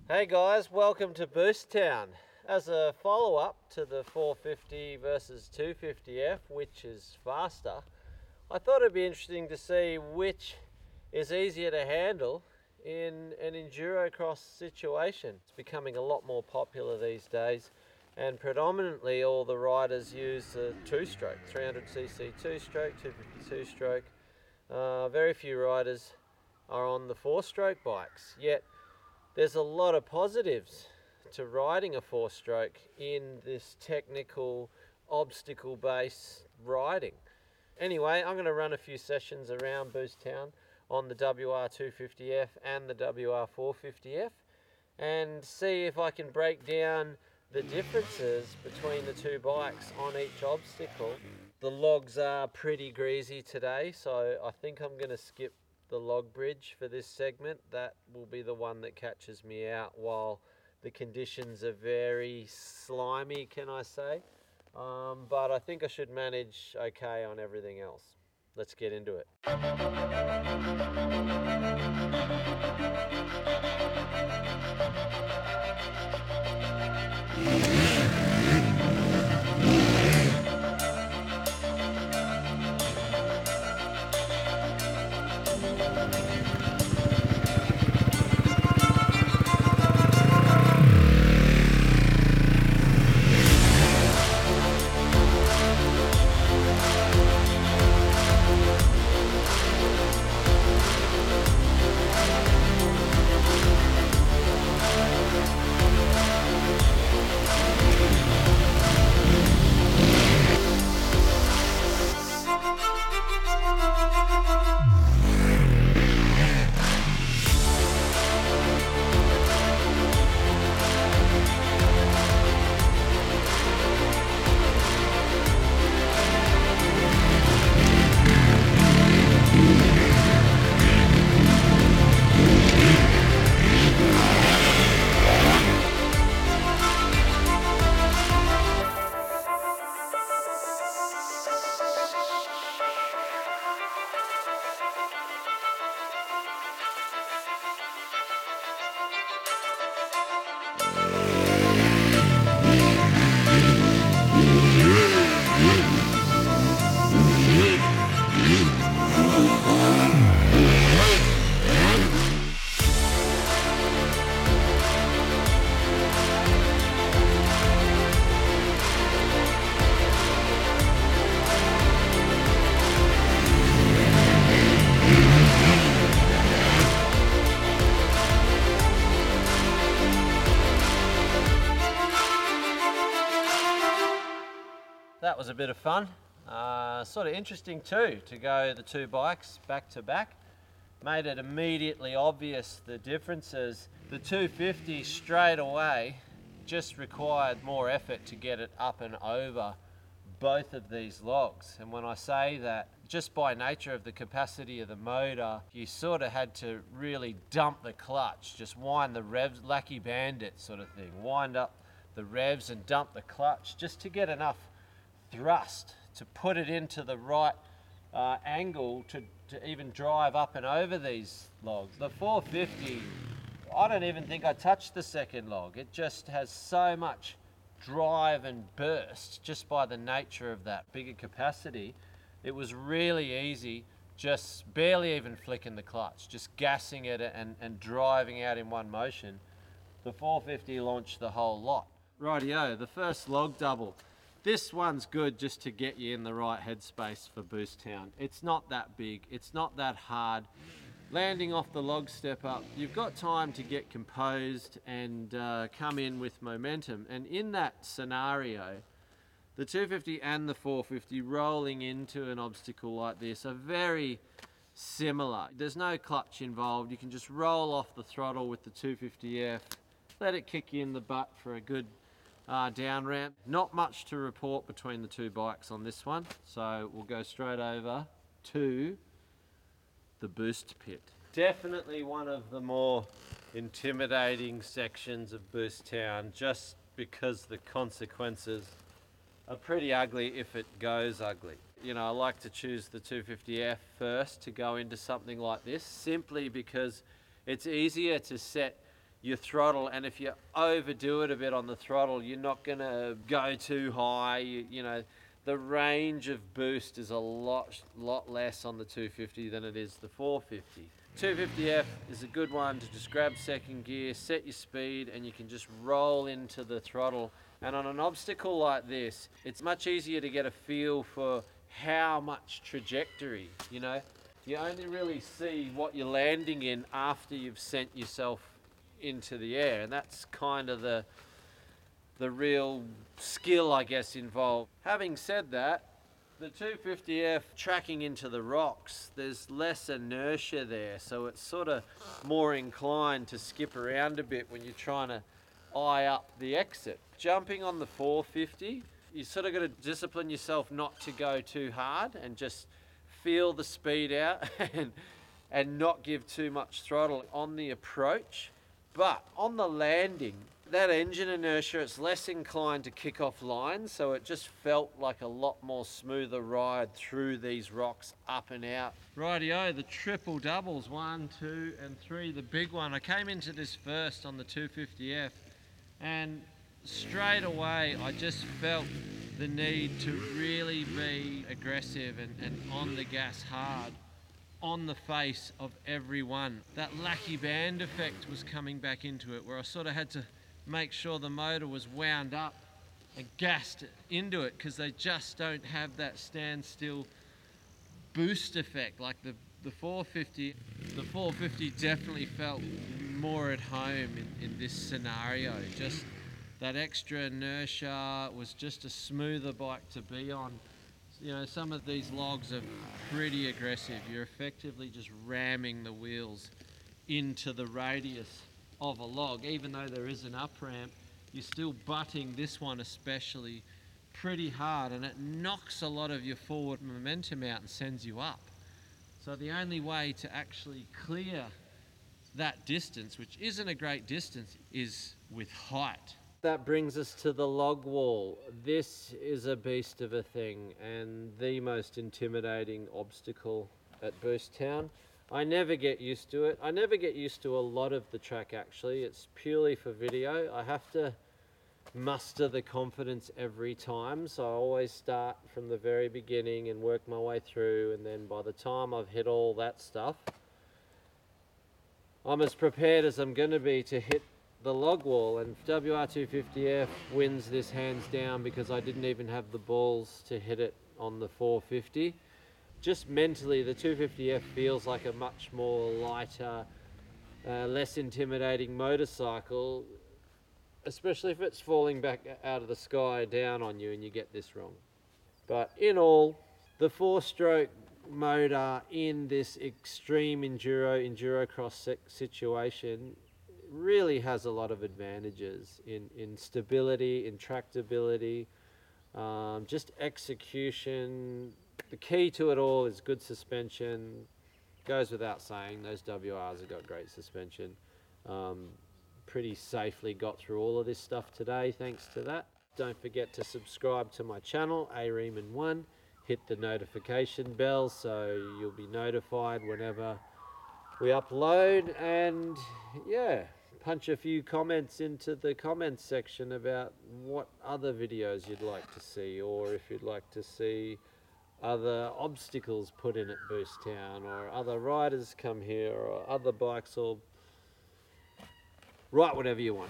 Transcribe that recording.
Hey guys, welcome to Boost Town. As a follow-up to the 450 versus 250F, which is faster, I thought it'd be interesting to see which is easier to handle in an enduro cross situation. It's becoming a lot more popular these days, and predominantly all the riders use a two-stroke, 300cc two-stroke, 250 two-stroke. Very few riders are on the four-stroke bikes, yet there's a lot of positives to riding a four-stroke in this technical, obstacle-based riding. Anyway, I'm going to run a few sessions around Boost Town on the WR250F and the WR450F and see if I can break down the differences between the two bikes on each obstacle. The logs are pretty greasy today, so I think I'm going to skip the log bridge for this segment. That will be the one that catches me out while the conditions are very slimy, can I say. But I think I should manage okay on everything else. Let's get into it. That was a bit of fun. Sort of interesting too, to go the two bikes back to back. Made it immediately obvious the differences. The 250 straight away just required more effort to get it up and over both of these logs. And when I say that, just by nature of the capacity of the motor, you sort of had to really dump the clutch, just wind the revs, Lucky Bandit sort of thing, wind up the revs and dump the clutch just to get enough thrust to put it into the right angle to even drive up and over these logs. The 450, I don't even think I touched the second log. It just has so much drive and burst just by the nature of that bigger capacity. It was really easy, just barely even flicking the clutch, just gassing it and driving out in one motion. The 450 launched the whole lot. Rightio, the first log double. This one's good just to get you in the right headspace for Boost Town. It's not that big, it's not that hard. Landing off the log step up, you've got time to get composed and come in with momentum. And in that scenario, the 250 and the 450 rolling into an obstacle like this are very similar. There's no clutch involved. You can just roll off the throttle with the 250F, let it kick you in the butt for a good down ramp. Not much to report between the two bikes on this one, so we'll go straight over to the boost pit. Definitely one of the more intimidating sections of Boost Town, just because the consequences are pretty ugly if it goes ugly. You know, I like to choose the 250F first to go into something like this, simply because it's easier to set your throttle, and if you overdo it a bit on the throttle, you're not going to go too high. You know, the range of boost is a lot less on the 250 than it is the 450. 250F is a good one to just grab second gear, set your speed, and you can just roll into the throttle. And on an obstacle like this, it's much easier to get a feel for how much trajectory, you know. You only really see what you're landing in after you've sent yourself into the air, and that's kind of the real skill, I guess, involved. Having said that, the 250F tracking into the rocks, there's less inertia there, so it's sort of more inclined to skip around a bit when you're trying to eye up the exit. Jumping on the 450, you sort of got to discipline yourself not to go too hard and just feel the speed out and not give too much throttle on the approach. But on the landing, that engine inertia, it's less inclined to kick off lines, so it just felt like a lot more smoother ride through these rocks, up and out. Rightio, the triple doubles, 1, 2 and 3, the big one. I came into this first on the 250F, and straight away I just felt the need to really be aggressive and on the gas hard on the face of everyone. That lackey band effect was coming back into it, where I sort of had to make sure the motor was wound up and gassed into it, because they just don't have that standstill boost effect like the 450. The 450 definitely felt more at home in this scenario. Just that extra inertia was just a smoother bike to be on. You know, some of these logs are pretty aggressive. You're effectively just ramming the wheels into the radius of a log. Even though there is an up ramp, you're still butting this one especially pretty hard, and it knocks a lot of your forward momentum out and sends you up. So the only way to actually clear that distance, which isn't a great distance, is with height. That brings us to the log wall. This is a beast of a thing and the most intimidating obstacle at Boost Town. I never get used to it. I never get used to a lot of the track actually. It's purely for video. I have to muster the confidence every time, so I always start from the very beginning and work my way through, and then by the time I've hit all that stuff, I'm as prepared as I'm going to be to hit the log wall. And WR250F wins this hands down, because I didn't even have the balls to hit it on the 450. Just mentally, the 250F feels like a much more lighter, less intimidating motorcycle, especially if it's falling back out of the sky down on you and you get this wrong. But in all, the 4-stroke motor in this extreme enduro cross situation really has a lot of advantages in stability, in tractability, just execution. The key to it all is good suspension. Goes without saying, those WRs have got great suspension. Pretty safely got through all of this stuff today thanks to that. Don't forget to subscribe to my channel, Riemann1. Hit the notification bell so you'll be notified whenever we upload, and yeah, punch a few comments into the comments section about what other videos you'd like to see, or if you'd like to see other obstacles put in at Boost Town, or other riders come here, or other bikes, or write whatever you want.